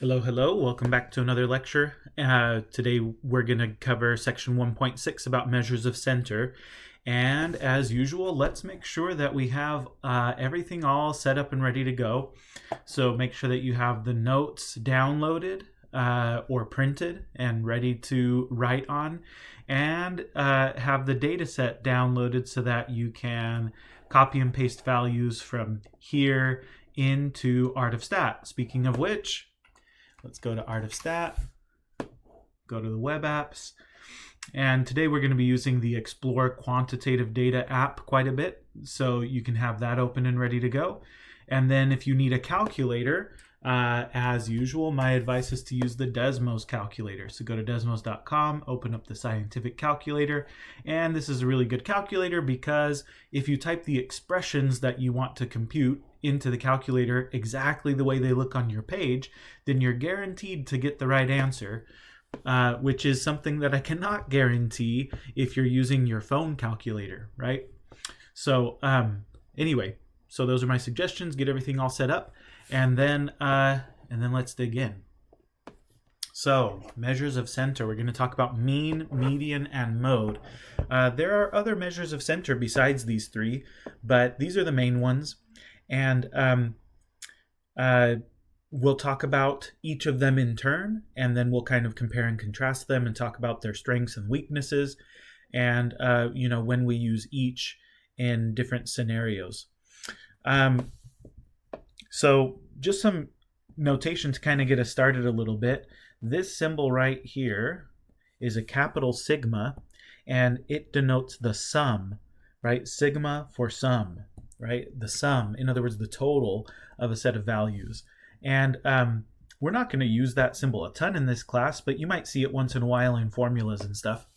Hello, hello. Welcome back to another lecture. Today we're going to cover section 1.6 about measures of center. And as usual, let's make sure that we have everything all set up and ready to go. So make sure that you have the notes downloaded or printed and ready to write on, and have the data set downloaded so that you can copy and paste values from here into Art of Stat. Speaking of which, let's go to Art of Stat, go to the web apps, and today we're going to be using the Explore Quantitative Data app quite a bit, so you can have that open and ready to go. And then if you need a calculator, as usual, my advice is to use the Desmos calculator. So go to desmos.com, open up the scientific calculator, and this is a really good calculator because if you type the expressions that you want to compute into the calculator exactly the way they look on your page, then you're guaranteed to get the right answer, which is something that I cannot guarantee if you're using your phone calculator, right? So anyway, so those are my suggestions. Get everything all set up, and then let's dig in. So, measures of center. We're going to talk about mean, median, and mode. There are other measures of center besides these three, but these are the main ones. And we'll talk about each of them in turn, and then we'll kind of compare and contrast them and talk about their strengths and weaknesses, and when we use each in different scenarios. So just some notation to kind of get us started a little bit. This symbol right here is a capital sigma, and it denotes the sum, right? Sigma for sum, right? The sum, in other words, the total of a set of values. And we're not going to use that symbol a ton in this class, but you might see it once in a while in formulas and stuff.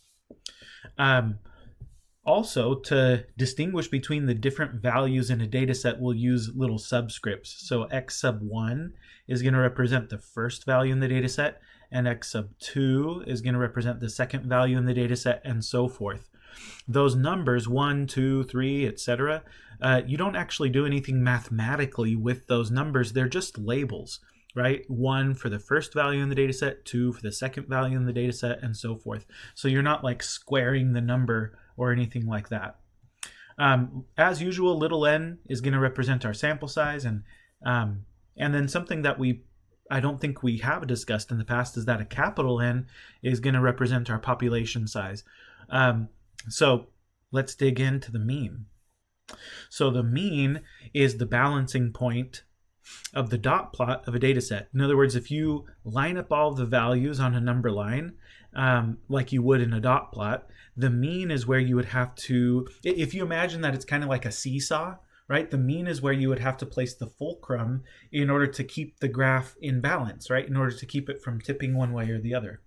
Also, to distinguish between the different values in a data set, we'll use little subscripts. So x sub 1 is going to represent the first value in the data set, and x sub 2 is going to represent the second value in the data set, and so forth. Those numbers, 1, 2, 3, etc., you don't actually do anything mathematically with those numbers. They're just labels, right? 1 for the first value in the data set, 2 for the second value in the data set, and so forth. So you're not like squaring the number or anything like that. As usual, little n is going to represent our sample size, and then something that I don't think we have discussed in the past is that a capital N is going to represent our population size. So let's dig into the mean. So the mean is the balancing point of the dot plot of a data set. In other words, if you line up all the values on a number line, like you would in a dot plot, the mean is where you would have to, if you imagine that it's kind of like a seesaw, right? The mean is where you would have to place the fulcrum in order to keep the graph in balance, right? In order to keep it from tipping one way or the other,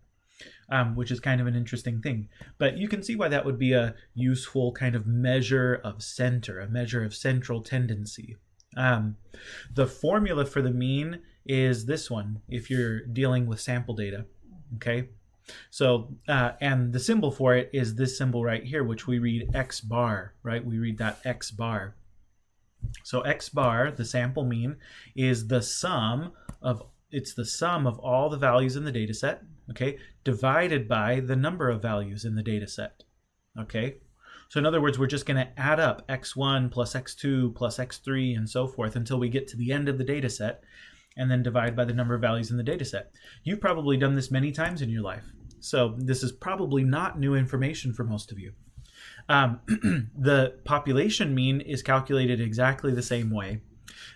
which is kind of an interesting thing. But you can see why that would be a useful kind of measure of center, a measure of central tendency. The formula for the mean is this one if you're dealing with sample data, okay? So, and the symbol for it is this symbol right here, which we read x bar, right? We read that x bar. So x bar, the sample mean, is the sum of all the values in the data set, okay, divided by the number of values in the data set, okay? So in other words, we're just going to add up x1 plus x2 plus x3 and so forth until we get to the end of the data set, and then divide by the number of values in the data set. You've probably done this many times in your life, so this is probably not new information for most of you. The population mean is calculated exactly the same way.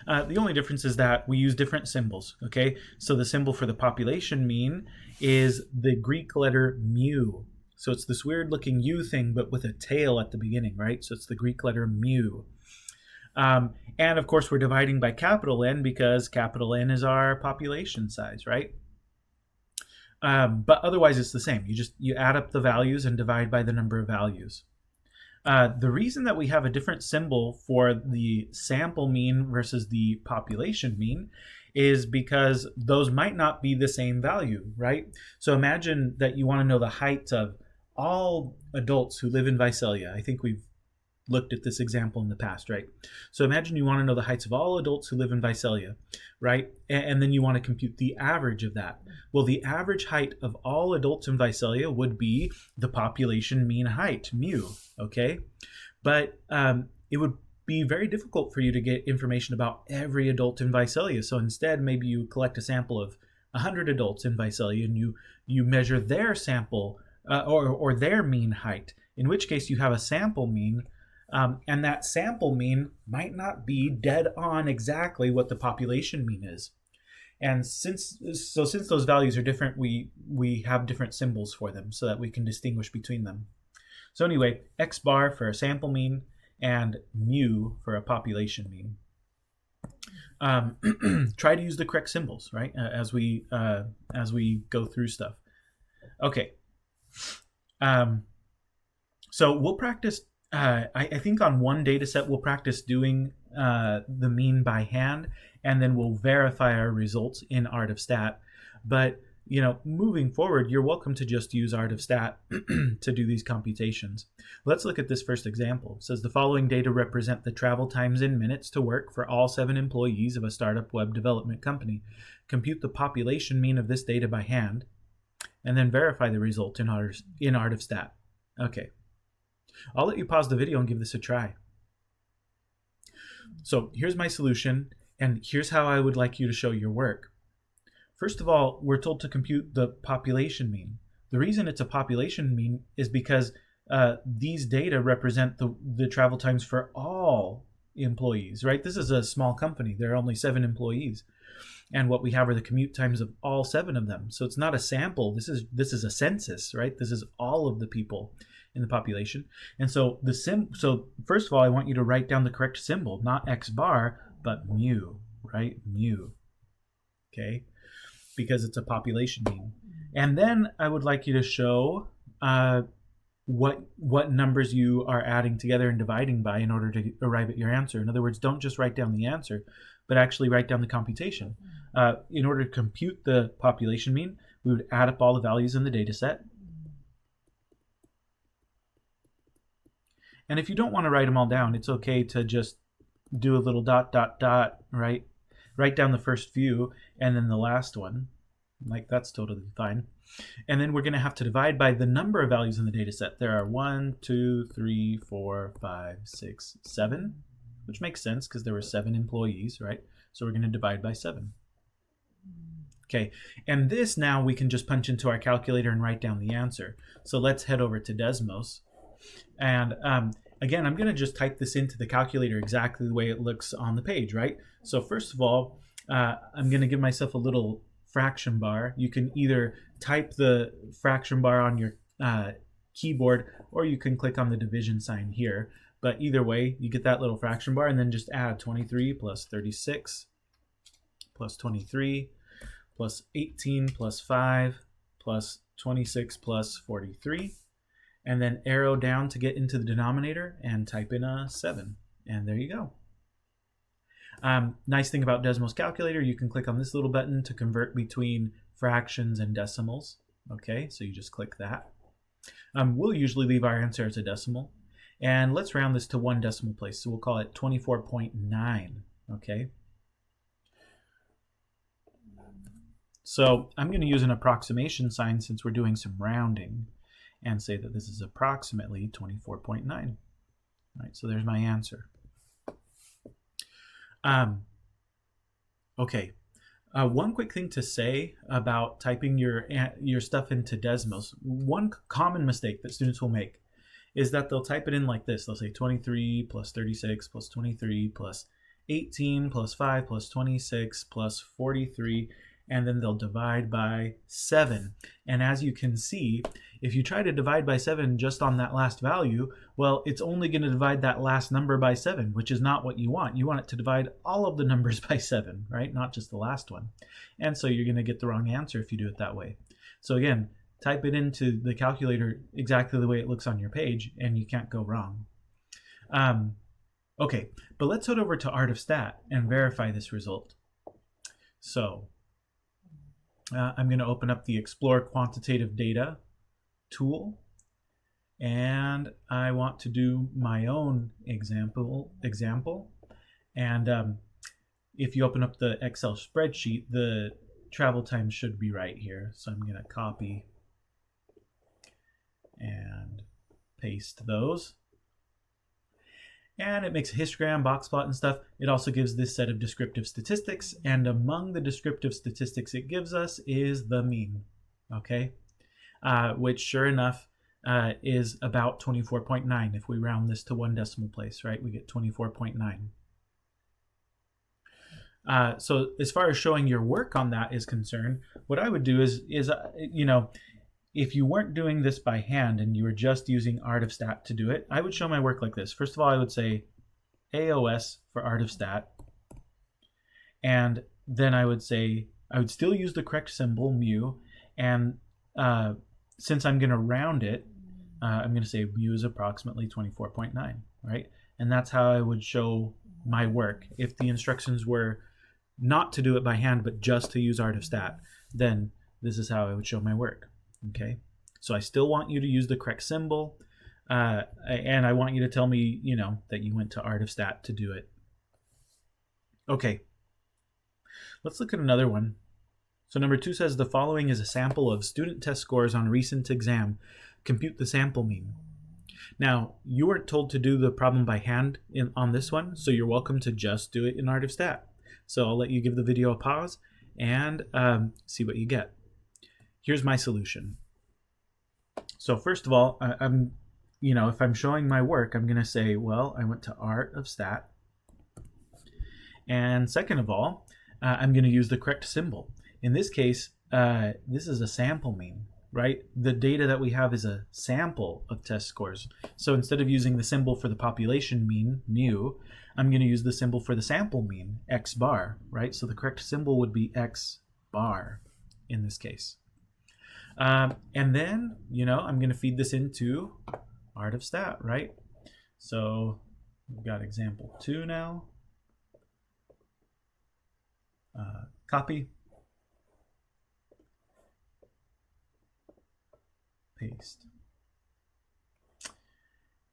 The only difference is that we use different symbols, okay? So the symbol for the population mean is the Greek letter mu. So it's this weird looking U thing, but with a tail at the beginning, right? So it's the Greek letter mu. And of course, we're dividing by capital N because capital N is our population size, right? But otherwise, it's the same. You add up the values and divide by the number of values. The reason that we have a different symbol for the sample mean versus the population mean is because those might not be the same value, right? So imagine that you want to know the height of all adults who live in Visalia. I think we've looked at this example in the past, right? So imagine you want to know the heights of all adults who live in Visalia, right? And then you want to compute the average of that. Well, the average height of all adults in Visalia would be the population mean height, mu, okay? But it would be very difficult for you to get information about every adult in Visalia. So instead, maybe you collect a sample of 100 adults in Visalia and you measure their sample or their mean height, in which case you have a sample mean, and that sample mean might not be dead on exactly what the population mean is. And since those values are different, we have different symbols for them so that we can distinguish between them. So anyway, X bar for a sample mean and mu for a population mean. Try to use the correct symbols, right? As we go through stuff. Okay. So we'll practice. I think on one data set we'll practice doing the mean by hand, and then we'll verify our results in Art of Stat. But moving forward, you're welcome to just use Art of Stat to do these computations. Let's look at this first example. It says the following data represent the travel times in minutes to work for all 7 employees of a startup web development company. Compute the population mean of this data by hand, and then verify the result in Art of Stat. Okay. I'll let you pause the video and give this a try. So here's my solution, and here's how I would like you to show your work. First of all, we're told to compute the population mean. The reason it's a population mean is because these data represent the travel times for all employees, right? This is a small company. There are only 7 employees. And what we have are the commute times of all 7 of them. So it's not a sample. This is a census, right? This is all of the people in the population. And so so first of all, I want you to write down the correct symbol, not X bar, but mu, right? Mu. Okay? Because it's a population mean. And then I would like you to show what numbers you are adding together and dividing by in order to arrive at your answer. In other words, don't just write down the answer, but actually write down the computation. In order to compute the population mean, we would add up all the values in the data set. And if you don't want to write them all down, it's okay to just do a little ... right? Write down the first few and then the last one. Like, that's totally fine. And then we're going to have to divide by the number of values in the data set. There are 1, 2, 3, 4, 5, 6, 7, which makes sense because there were 7 employees, right? So we're going to divide by 7. Okay, and this now we can just punch into our calculator and write down the answer. So let's head over to Desmos. And again, I'm going to just type this into the calculator exactly the way it looks on the page, right? So first of all, I'm going to give myself a little fraction bar. You can either type the fraction bar on your keyboard, or you can click on the division sign here. But either way, you get that little fraction bar, and then just add 23 plus 36 plus 23 plus 18 plus 5 plus 26 plus 43. And then arrow down to get into the denominator and type in a 7. And there you go. Nice thing about Desmos Calculator, you can click on this little button to convert between fractions and decimals. Okay, so you just click that. We'll usually leave our answer as a decimal. And let's round this to 1 decimal place. So we'll call it 24.9. Okay. So I'm going to use an approximation sign since we're doing some rounding, and say that this is approximately 24.9. All right, so there's my answer. Okay, one quick thing to say about typing your stuff into Desmos. One common mistake that students will make is that they'll type it in like this. They'll say 23 plus 36 plus 23 plus 18 plus 5 plus 26 plus 43, and then they'll divide by 7. And as you can see, if you try to divide by 7 just on that last value, well, it's only going to divide that last number by 7, which is not what you want. You want it to divide all of the numbers by 7, right? Not just the last one. And so you're going to get the wrong answer if you do it that way. So again, type it into the calculator exactly the way it looks on your page, and you can't go wrong. Okay, but let's head over to Art of Stat and verify this result. So I'm going to open up the Explore Quantitative Data tool, and I want to do my own example. And if you open up the Excel spreadsheet, the travel time should be right here. So I'm going to copy and paste those. And it makes a histogram, box plot, and stuff. It also gives this set of descriptive statistics, and among the descriptive statistics it gives us is the mean, okay? Which sure enough is about 24.9. If we round this to one decimal place, right, we get 24.9. So as far as showing your work on that is concerned, what I would do is you know, if you weren't doing this by hand and you were just using Art of Stat to do it, I would show my work like this. First of all, I would say AOS for Art of Stat, and then I would still use the correct symbol, mu, and since I'm going to round it, I'm going to say mu is approximately 24.9, right? And that's how I would show my work. If the instructions were not to do it by hand, but just to use Art of Stat, then this is how I would show my work. Okay, so I still want you to use the correct symbol, and I want you to tell me, you know, that you went to Art of Stat to do it. Okay, let's look at another one. So number 2 says the following is a sample of student test scores on a recent exam. Compute the sample mean. Now, you weren't told to do the problem by hand on this one, so you're welcome to just do it in Art of Stat. So I'll let you give the video a pause and see what you get. Here's my solution. So first of all, I'm, you know, if I'm showing my work, I'm going to say, well, I went to Art of Stat. And second of all, I'm going to use the correct symbol. In this case, this is a sample mean, right? The data that we have is a sample of test scores. So instead of using the symbol for the population mean, mu, I'm going to use the symbol for the sample mean, x bar, right? So the correct symbol would be x bar in this case. And then, you know, I'm going to feed this into Art of Stat, right? So we've got example 2 now. Copy. Paste.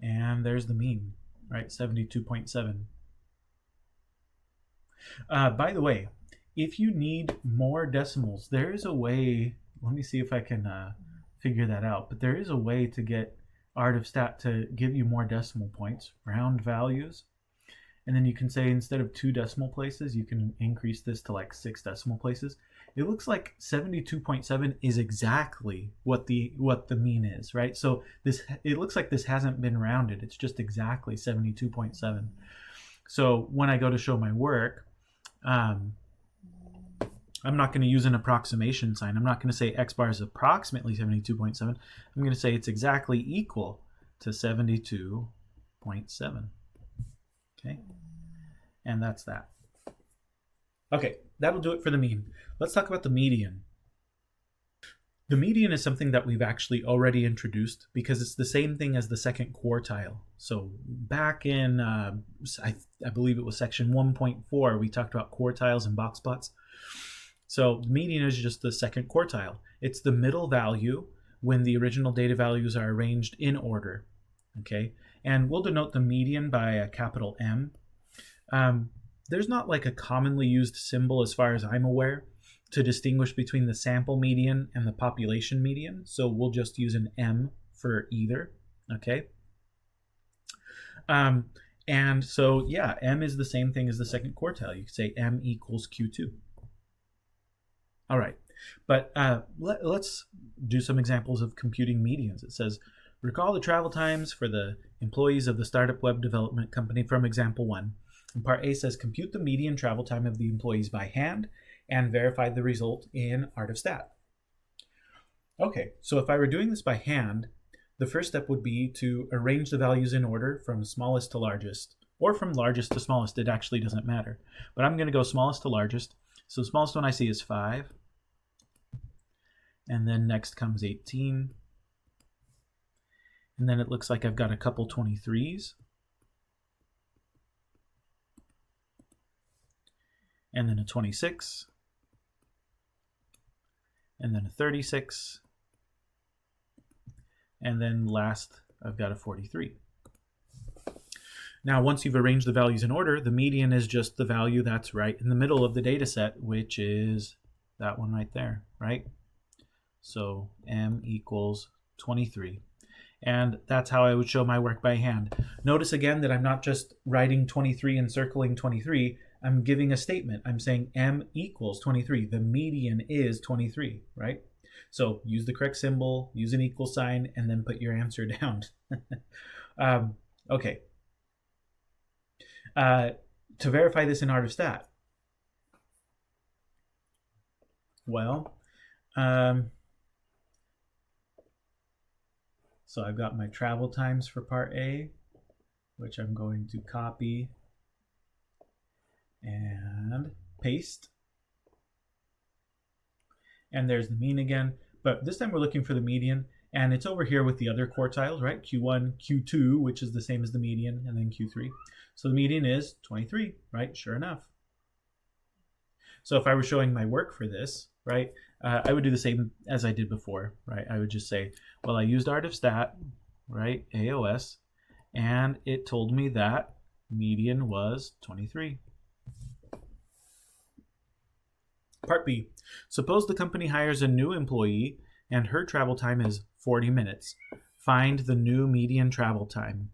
And there's the mean, right? 72.7. By the way, if you need more decimals, there is a way. Let me see if I can figure that out. But there is a way to get Art of Stat to give you more decimal points, round values. And then you can say instead of 2 decimal places, you can increase this to like 6 decimal places. It looks like 72.7 is exactly what the mean is, right? So it looks like this hasn't been rounded. It's just exactly 72.7. So when I go to show my work, I'm not going to use an approximation sign. I'm not going to say x bar is approximately 72.7. I'm going to say it's exactly equal to 72.7. Okay, and that's that. Okay, that'll do it for the mean. Let's talk about the median. The median is something that we've actually already introduced because it's the same thing as the second quartile. So back in, I believe it was section 1.4, we talked about quartiles and box plots. So the median is just the second quartile. It's the middle value when the original data values are arranged in order. Okay, and we'll denote the median by a capital M. There's not like a commonly used symbol as far as I'm aware to distinguish between the sample median and the population median. So we'll just use an M for either, okay? And so, yeah, M is the same thing as the second quartile. You could say M equals Q2. All right, but let's do some examples of computing medians. It says, recall the travel times for the employees of the startup web development company from example 1. And part A says, compute the median travel time of the employees by hand and verify the result in Art of Stat. Okay, so if I were doing this by hand, the first step would be to arrange the values in order from smallest to largest, or from largest to smallest. It actually doesn't matter. But I'm going to go smallest to largest. So the smallest one I see is 5. And then next comes 18. And then it looks like I've got a couple 23s. And then a 26. And then a 36. And then last, I've got a 43. Now, once you've arranged the values in order, the median is just the value that's right in the middle of the data set, which is that one right there, right? So m equals 23. And that's how I would show my work by hand. Notice again that I'm not just writing 23 and circling 23. I'm giving a statement. I'm saying m equals 23. The median is 23, right? So use the correct symbol, use an equal sign, and then put your answer down. Okay. To verify this in Art of Stat, well, so I've got my travel times for part A, which I'm going to copy and paste. And there's the mean again, but this time we're looking for the median, and it's over here with the other quartiles, right? Q1, Q2, which is the same as the median, and then Q3. So the median is 23, right? Sure enough. So if I were showing my work for this, right, I would do the same as I did before, right? I would just say, well, I used Art of Stat, right, AOS, and it told me that median was 23. Part B, suppose the company hires a new employee and her travel time is 40 minutes. Find the new median travel time.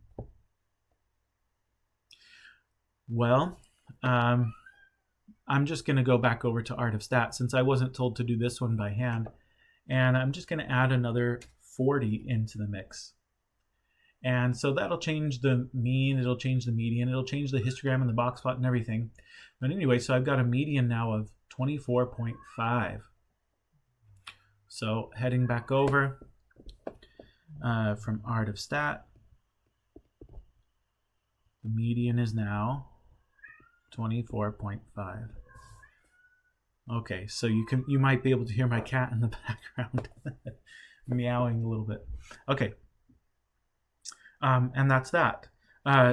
Well, I'm just going to go back over to Art of Stat since I wasn't told to do this one by hand. And I'm just going to add another 40 into the mix. And so that'll change the mean, it'll change the median, it'll change the histogram and the box plot and everything. But anyway, so I've got a median now of 24.5. So heading back over from Art of Stat, the median is now 24.5. Okay, so you might be able to hear my cat in the background meowing a little bit. Okay, and that's that.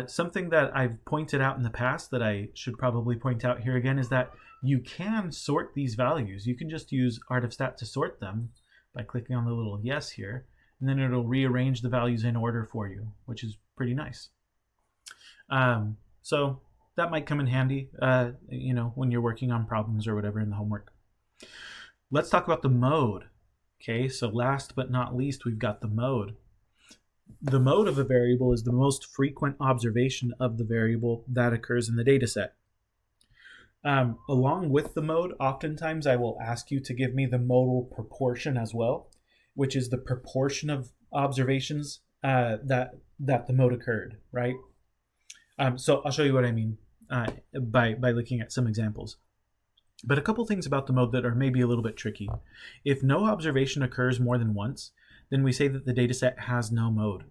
Something that I've pointed out in the past that I should probably point out here again is that you can sort these values. You can just use Art of Stat to sort them by clicking on the little yes here, and then it'll rearrange the values in order for you, which is pretty nice. So that might come in handy, when you're working on problems or whatever in the homework. Let's talk about the mode. Okay, so last but not least, we've got the mode. The mode of a variable is the most frequent observation of the variable that occurs in the data set. Along with the mode, oftentimes I will ask you to give me the modal proportion as well, which is the proportion of observations that the mode occurred, right? So I'll show you what I mean by looking at some examples. But a couple things about the mode that are maybe a little bit tricky. If no observation occurs more than once, then we say that the dataset has no mode.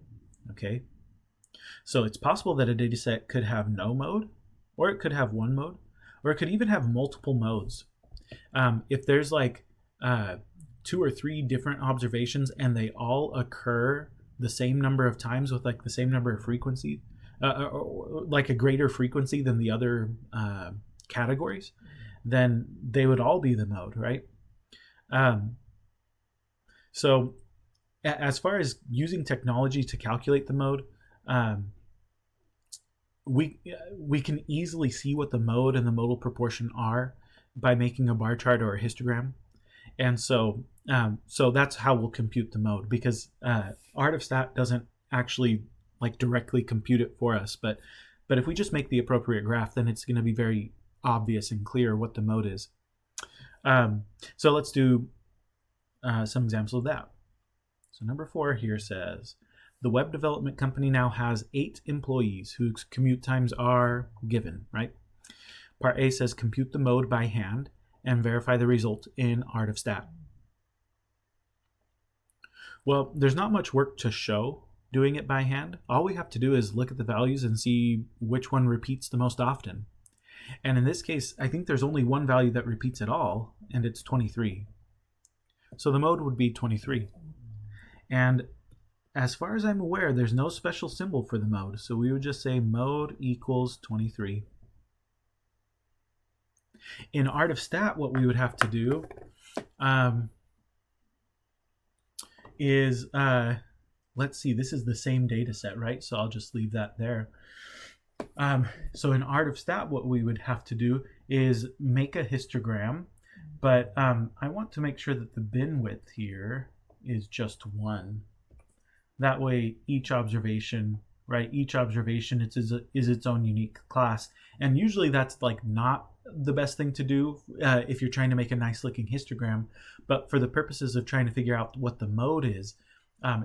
Okay? So it's possible that a dataset could have no mode, or it could have one mode, or it could even have multiple modes. If there's like 2 or 3 different observations and they all occur the same number of times with like the same number of frequency, or like a greater frequency than the other categories, then they would all be the mode, right? So as far as using technology to calculate the mode, we can easily see what the mode and the modal proportion are by making a bar chart or a histogram. And so that's how we'll compute the mode, because Art of Stat doesn't actually like directly compute it for us, but if we just make the appropriate graph, then it's going to be very obvious and clear what the mode is. So let's do some examples of that. So number 4 here says, the web development company now has 8 employees whose commute times are given, right? Part A says compute the mode by hand and verify the result in Art of Stat. Well, there's not much work to show doing it by hand. All we have to do is look at the values and see which one repeats the most often. And in this case, I think there's only one value that repeats at all, and it's 23. So the mode would be 23. And as far as I'm aware, there's no special symbol for the mode. So we would just say mode equals 23. In Art of Stat, what we would have to do is let's see, this is the same data set, right? So I'll just leave that there. So in Art of Stat, what we would have to do is make a histogram, but I want to make sure that the bin width here is just 1. That way each observation, right, each observation is its own unique class. And usually that's like not the best thing to do if you're trying to make a nice looking histogram, but for the purposes of trying to figure out what the mode is,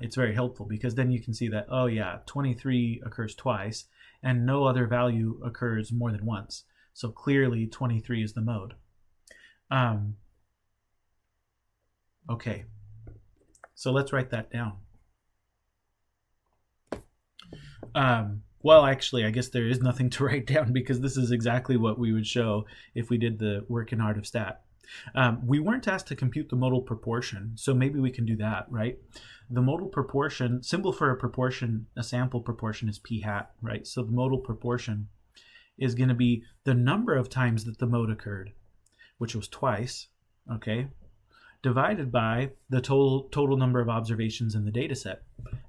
it's very helpful, because then you can see that, oh yeah, 23 occurs twice and no other value occurs more than once. So clearly 23 is the mode. Okay, so let's write that down. Well, actually, I guess there is nothing to write down, because this is exactly what we would show if we did the work in Art of Stat. We weren't asked to compute the modal proportion, so maybe we can do that, right? The modal proportion, symbol for a proportion, a sample proportion, is p hat, right? So the modal proportion is going to be the number of times that the mode occurred, which was twice, okay, divided by the total number of observations in the data set.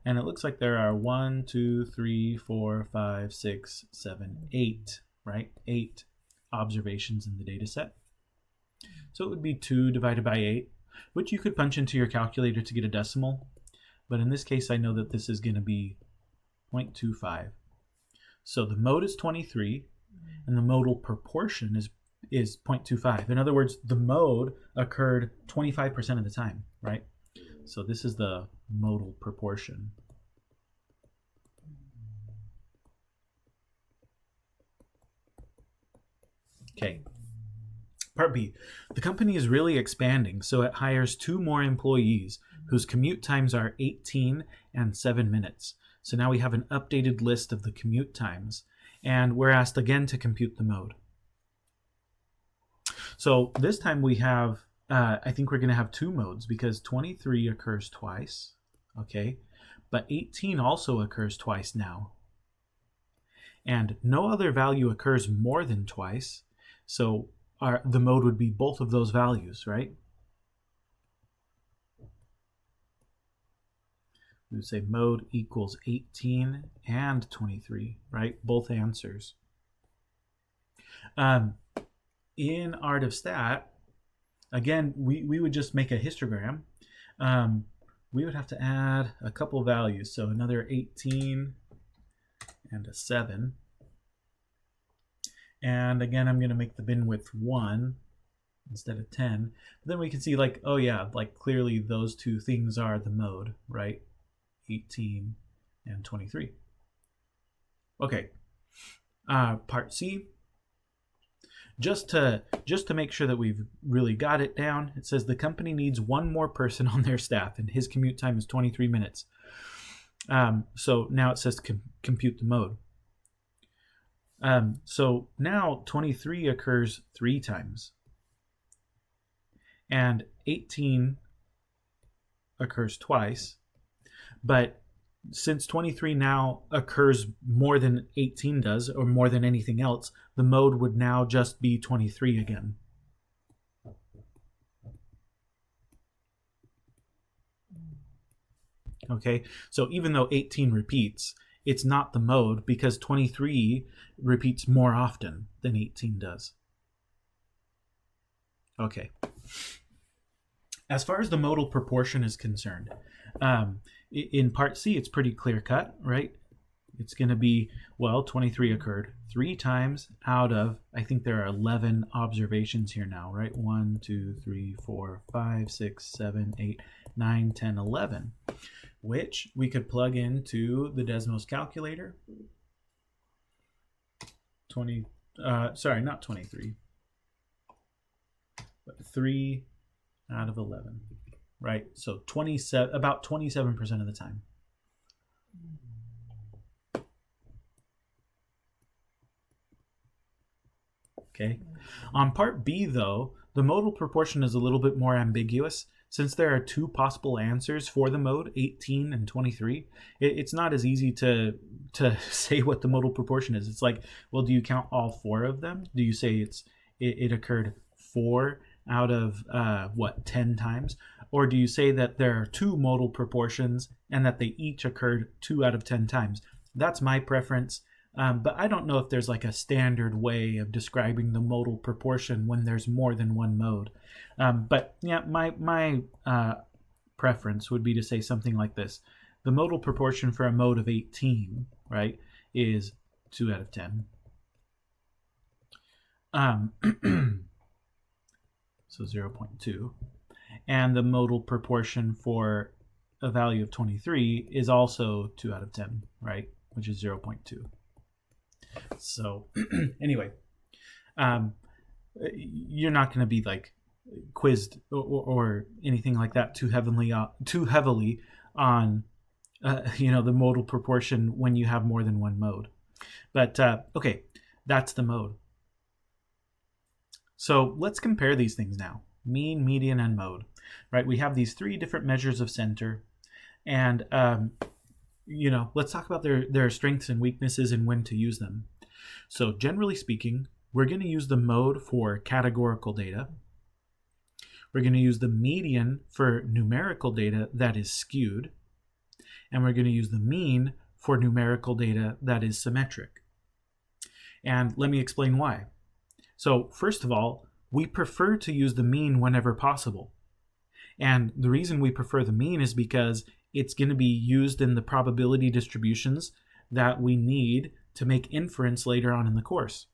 And it looks like there are 1, 2, 3, 4, 5, 6, 7, 8, right? 8 observations in the data set. So it would be 2 divided by 8, which you could punch into your calculator to get a decimal. But in this case, I know that this is going to be 0.25. So the mode is 23, and the modal proportion is 0.25. In other words, the mode occurred 25% of the time, right? So this is the modal proportion. Okay. Part B. The company is really expanding, so it hires 2 more employees whose commute times are 18 and 7 minutes. So now we have an updated list of the commute times, and we're asked again to compute the mode. So this time we have, I think we're going to have 2 modes, because 23 occurs twice, okay? But 18 also occurs twice now. And no other value occurs more than twice, so the mode would be both of those values, right? We would say mode equals 18 and 23, right? Both answers. In Art of Stat, again, we would just make a histogram. We would have to add a couple values, so another 18 and a 7. And again, I'm going to make the bin width 1 instead of 10. But then we can see, like, oh yeah, like clearly those 2 things are the mode, right? 18 and 23. Okay. Part C. Just to make sure that we've really got it down, it says the company needs 1 more person on their staff, and his commute time is 23 minutes. So now it says compute the mode. So now 23 occurs 3 times, and 18 occurs twice. But since 23 now occurs more than 18 does, or more than anything else, the mode would now just be 23 again. Okay, so even though 18 repeats, it's not the mode, because 23 repeats more often than 18 does. Okay. As far as the modal proportion is concerned, in Part C, it's pretty clear cut, right? It's going to be, well, 23 occurred 3 times out of, I think there are 11 observations here now, right? 1, 2, 3, 4, 5, 6, 7, 8, 9, 10, 11, which we could plug into the Desmos calculator. Sorry, not 23, but 3 out of 11. Right, so about 27% of the time. Okay. On Part B, though, the modal proportion is a little bit more ambiguous. Since there are 2 possible answers for the mode, 18 and 23, it's not as easy to say what the modal proportion is. It's like, well, do you count all 4 of them? Do you say it occurred 4 out of 10 times? Or do you say that there are two modal proportions and that they each occurred 2 out of 10 times? That's my preference. But I don't know if there's like a standard way of describing the modal proportion when there's more than one mode. But yeah, my preference would be to say something like this. The modal proportion for a mode of 18, right, is 2 out of 10. So 0.2. And the modal proportion for a value of 23 is also 2 out of 10, right, which is 0.2. So anyway, you're not going to be like quizzed or anything like that too heavily on the modal proportion when you have more than one mode. But okay, that's the mode. So let's compare these things now: mean, median, and mode. Right? We have these 3 different measures of center, and let's talk about their strengths and weaknesses and when to use them. So generally speaking, we're going to use the mode for categorical data. We're going to use the median for numerical data that is skewed. And we're going to use the mean for numerical data that is symmetric. And let me explain why. So first of all, we prefer to use the mean whenever possible. And the reason we prefer the mean is because it's going to be used in the probability distributions that we need to make inference later on in the course.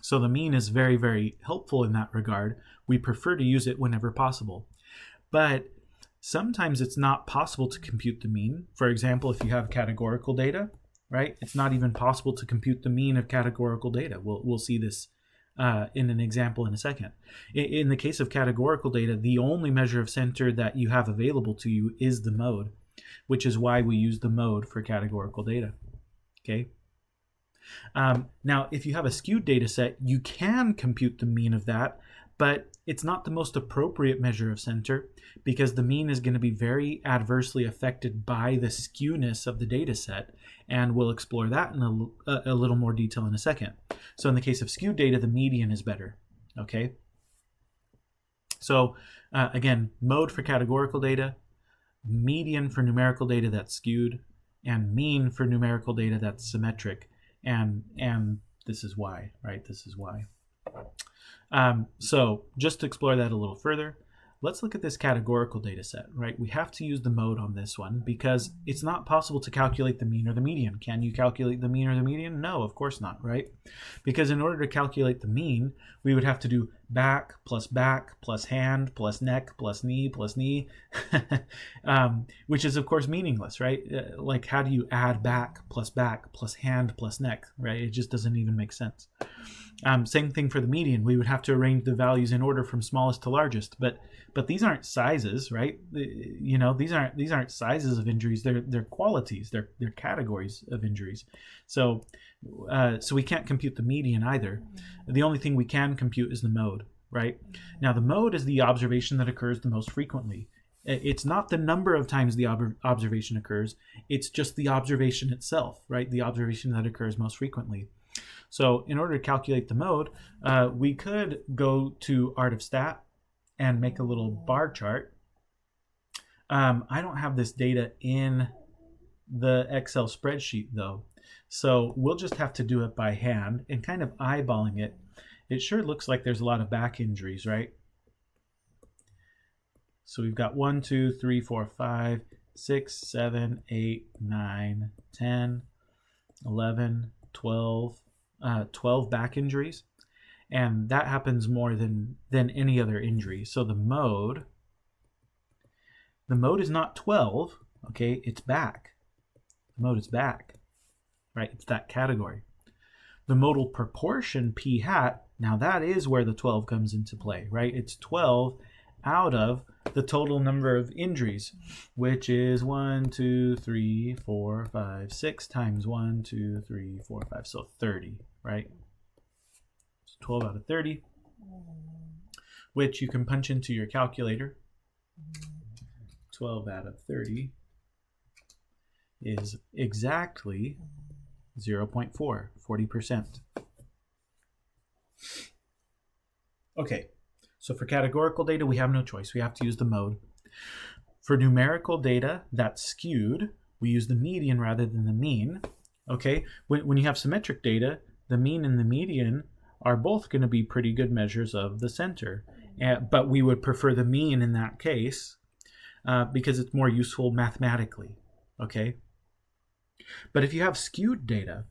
So the mean is very, very helpful in that regard. We prefer to use it whenever possible. But sometimes it's not possible to compute the mean. For example, if you have categorical data, right, it's not even possible to compute the mean of categorical data. We'll see this in an example in a second. In the case of categorical data, the only measure of center that you have available to you is the mode, which is why we use the mode for categorical data. Okay. Now, if you have a skewed data set, you can compute the mean of that, but it's not the most appropriate measure of center because the mean is going to be very adversely affected by the skewness of the data set, and we'll explore that in a little more detail in a second. So in the case of skewed data, the median is better. Okay. So again, mode for categorical data, median for numerical data that's skewed, and mean for numerical data that's symmetric. And this is why, right? This is why. So just to explore that a little further, let's look at this categorical data set, right? We have to use the mode on this one because it's not possible to calculate the mean or the median. Can you calculate the mean or the median? No, of course not, right? Because in order to calculate the mean, we would have to do back plus hand plus neck plus knee, which is of course meaningless, right? Like how do you add back plus hand plus neck, right? It just doesn't even make sense. Same thing for the median. We would have to arrange the values in order from smallest to largest, but these aren't sizes, right? These aren't sizes of injuries. They're qualities. They're categories of injuries. So we can't compute the median either. The only thing we can compute is the mode, right? Now the mode is the observation that occurs the most frequently. It's not the number of times the observation occurs. It's just the observation itself, right? The observation that occurs most frequently. So in order to calculate the mode, we could go to Art of Stat and make a little bar chart. I don't have this data in the Excel spreadsheet though. So we'll just have to do it by hand and kind of eyeballing it. It sure looks like there's a lot of back injuries, right? So we've got 1, 2, 3, 4, 5, 6, 7, 8, 9, 10, 11, 12, 12 back injuries. And that happens more than any other injury. So the mode is not 12, okay? It's back. The mode is back, right? It's that category. The modal proportion p hat, now that is where the 12 comes into play, right? It's 12 out of the total number of injuries, which is 1, 2, 3, 4, 5, 6 times 1, 2, 3, 4, 5, so 30, right? 12 out of 30, which you can punch into your calculator. 12 out of 30 is exactly 0.4, 40%. Okay, So for categorical data, we have no choice. We have to use the mode. For numerical data that's skewed, we use the median rather than the mean. Okay, when you have symmetric data, the mean and the median are both going to be pretty good measures of the center. But we would prefer the mean in that case because it's more useful mathematically. Okay, but if you have skewed data,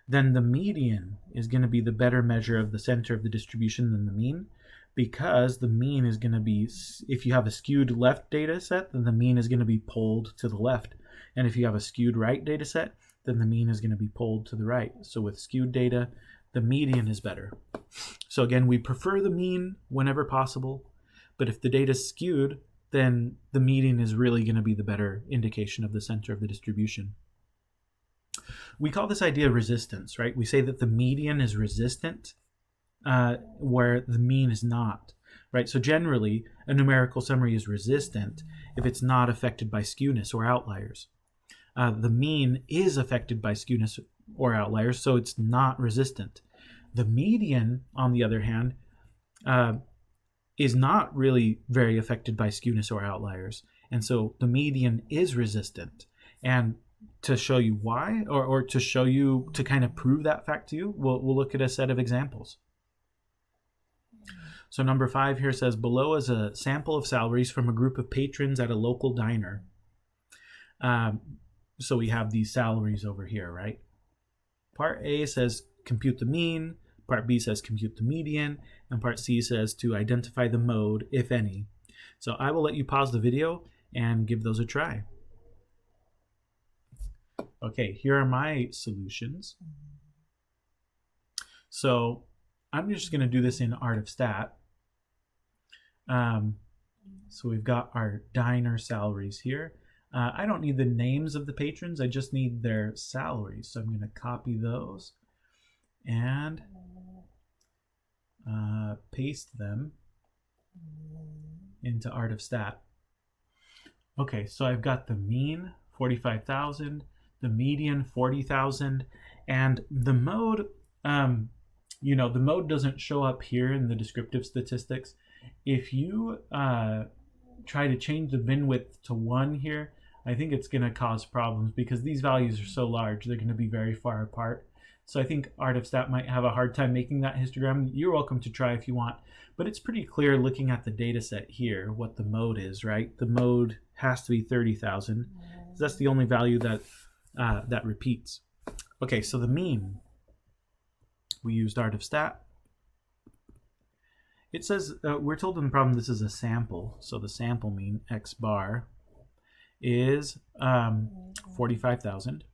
then the median is going to be the better measure of the center of the distribution than the mean, because the mean is going to be, if you have a skewed left data set, then the mean is going to be pulled to the left. And if you have a skewed right data set, then the mean is going to be pulled to the right. So with skewed data, the median is better. So again, we prefer the mean whenever possible, but if the data is skewed, then the median is really going to be the better indication of the center of the distribution. We call this idea resistance, right? We say that the median is resistant where the mean is not, right? So generally, a numerical summary is resistant if it's not affected by skewness or outliers. The mean is affected by skewness or outliers, so it's not resistant. The median, on the other hand, is not really very affected by skewness or outliers, and so the median is resistant. And to show you why, or to show you, to kind of prove that fact to you, we'll look at a set of examples. So number 5 here says, below is a sample of salaries from a group of patrons at a local diner. So we have these salaries over here, right? Part A says compute the mean, part B says compute the median, and part C says to identify the mode, if any. So I will let you pause the video and give those a try. Okay, here are my solutions. So I'm just going to do this in Art of Stat. So we've got our diner salaries here. I don't need the names of the patrons, I just need their salaries. So I'm going to copy those and paste them into Art of Stat. Okay, so I've got the mean, 45,000, the median, 40,000, and the mode, the mode doesn't show up here in the descriptive statistics. If you try to change the bin width to 1 here, I think it's going to cause problems because these values are so large, they're going to be very far apart. So I think Art of Stat might have a hard time making that histogram. You're welcome to try if you want, but it's pretty clear looking at the data set here what the mode is, right? The mode has to be 30,000. That's the only value that that repeats. Okay, so the mean, we used Art of Stat. It says, we're told in the problem this is a sample, so the sample mean, x bar, is 45,000.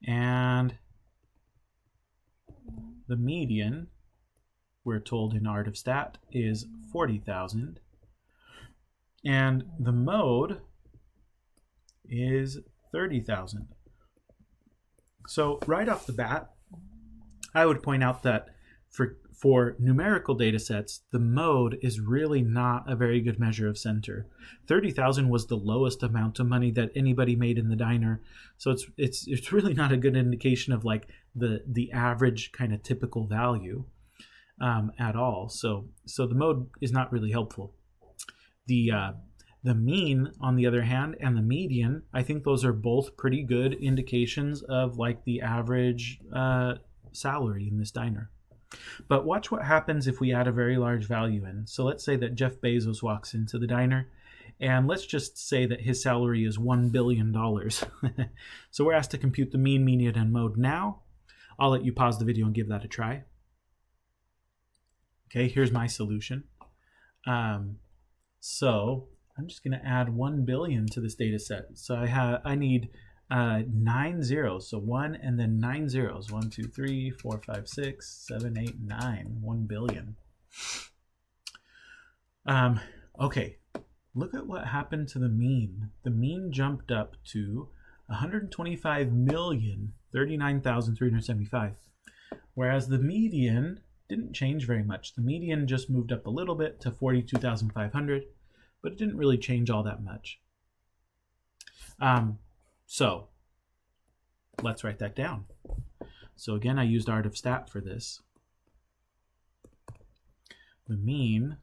And the median, we're told in Art of Stat, is 40,000. And the mode is 30,000. So right off the bat, I would point out that for numerical data sets, the mode is really not a very good measure of center. 30,000 was the lowest amount of money that anybody made in the diner, so it's really not a good indication of like the average kind of typical value at all. So the mode is not really helpful. The mean, on the other hand, and the median, I think those are both pretty good indications of like the average salary in this diner. But watch what happens if we add a very large value in. So let's say that Jeff Bezos walks into the diner, and let's just say that his salary is $1 billion. So we're asked to compute the mean, median, and mode now. I'll let you pause the video and give that a try. Okay, here's my solution. So I'm just going to add 1 billion to this data set. So I need 9 zeros, so 1 and then 9 zeros. 1, 2, 3, 4, 5, 6, 7, 8, 9. 1 billion. Okay, look at what happened to the mean. The mean jumped up to 125,039,375, whereas the median didn't change very much. The median just moved up a little bit to 42,500, but it didn't really change all that much. So let's write that down. So again, I used Art of Stat for this. the mean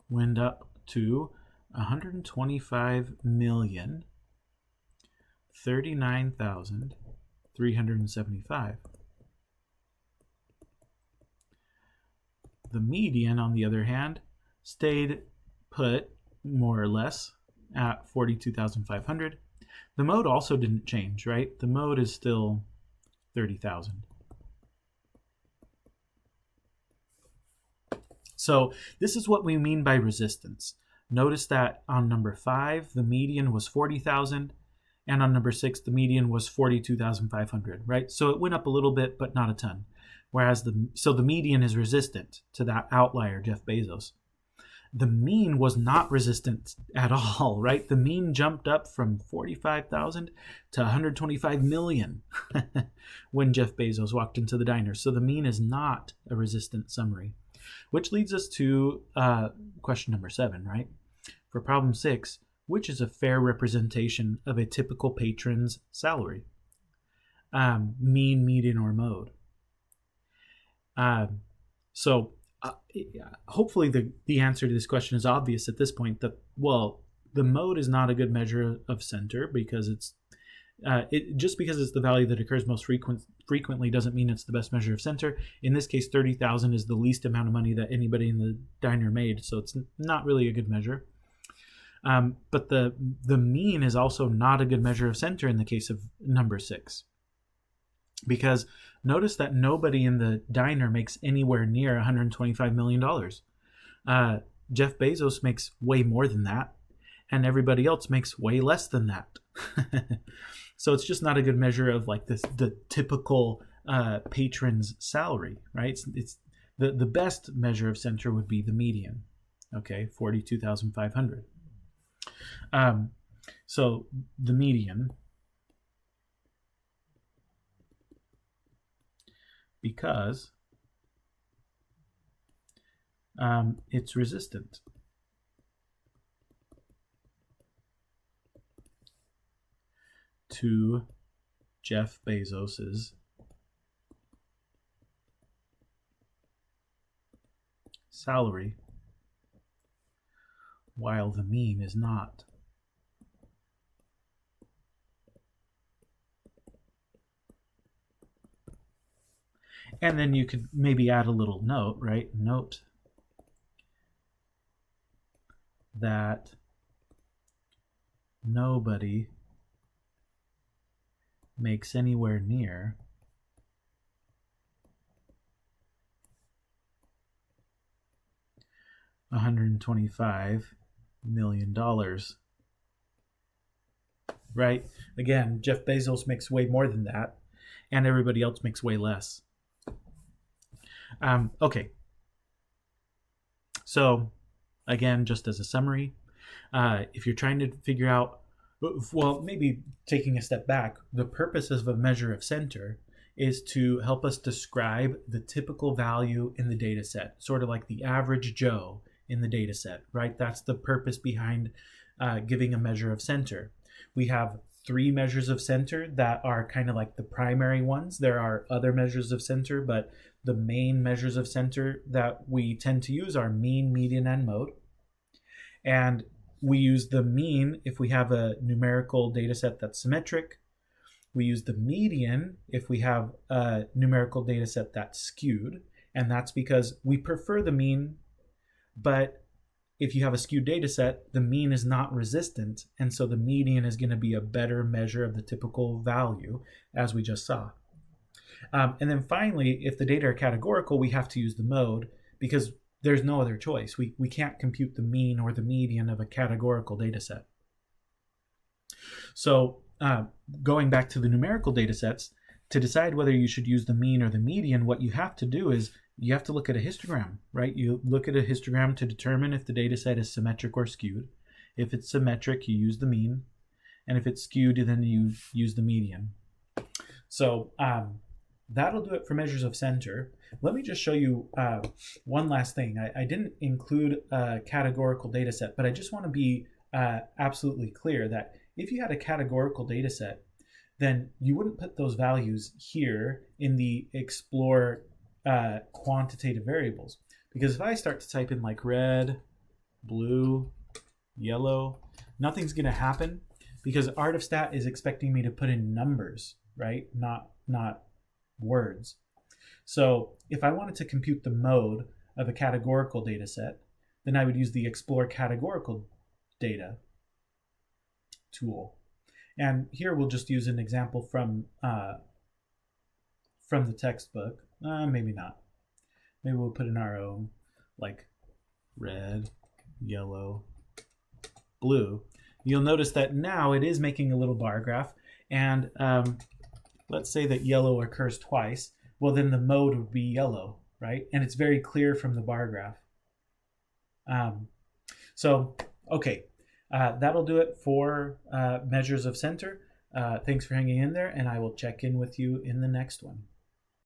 went up to 125,039,375. The median, on the other hand, stayed put more or less at 42,500. The mode also didn't change, right? The mode is still 30,000. So this is what we mean by resistance. Notice that on number 5, the median was 40,000, and on number 6, the median was 42,500, right? So it went up a little bit, but not a ton. Whereas the median is resistant to that outlier, Jeff Bezos. The mean was not resistant at all, right? The mean jumped up from 45,000 to 125 million when Jeff Bezos walked into the diner. So the mean is not a resistant summary, which leads us to question number 7, right? For problem 6, which is a fair representation of a typical patron's salary? Mean, median, or mode? Hopefully the answer to this question is obvious at this point. The mode is not a good measure of center because just because it's the value that occurs most frequently doesn't mean it's the best measure of center. In this case, 30,000 is the least amount of money that anybody in the diner made, so it's not really a good measure. But the mean is also not a good measure of center in the case of number 6. Because notice that nobody in the diner makes anywhere near $125 million. Jeff Bezos makes way more than that, and everybody else makes way less than that. So it's just not a good measure of like the typical patron's salary, right? It's the best measure of center would be the median, okay, 42,500. So the median, because it's resistant to Jeff Bezos's salary, while the mean is not. And then you could maybe add a little note, right? Note that nobody makes anywhere near $125 million, right? Again, Jeff Bezos makes way more than that, and everybody else makes way less. Okay. So, again, just as a summary, if you're trying to figure out, well, maybe taking a step back, the purpose of a measure of center is to help us describe the typical value in the data set, sort of like the average Joe in the data set, right? That's the purpose behind giving a measure of center. We have 3 measures of center that are kind of like the primary ones. There are other measures of center, but the main measures of center that we tend to use are mean, median, and mode. And we use the mean if we have a numerical data set that's symmetric. We use the median if we have a numerical data set that's skewed. And that's because we prefer the mean, but if you have a skewed data set, the mean is not resistant. And so the median is going to be a better measure of the typical value, as we just saw. And then finally, if the data are categorical, we have to use the mode because there's no other choice. We can't compute the mean or the median of a categorical data set. So going back to the numerical data sets, to decide whether you should use the mean or the median, what you have to do is you have to look at a histogram, right? You look at a histogram to determine if the data set is symmetric or skewed. If it's symmetric, you use the mean. And if it's skewed, then you use the median. So that'll do it for measures of center. Let me just show you one last thing. I didn't include a categorical data set, but I just want to be absolutely clear that if you had a categorical data set, then you wouldn't put those values here in the explore quantitative variables, Because if I start to type in like red, blue, yellow, nothing's going to happen because Artifstat is expecting me to put in numbers, right? Not words. So if I wanted to compute the mode of a categorical data set, then I would use the Explore Categorical Data tool. And here we'll just use an example from the textbook. Maybe not. Maybe we'll put in our own, like red, yellow, blue. You'll notice that now it is making a little bar graph. And let's say that yellow occurs twice. Well, then the mode would be yellow, right? And it's very clear from the bar graph. Okay, that'll do it for measures of center. Thanks for hanging in there, and I will check in with you in the next one.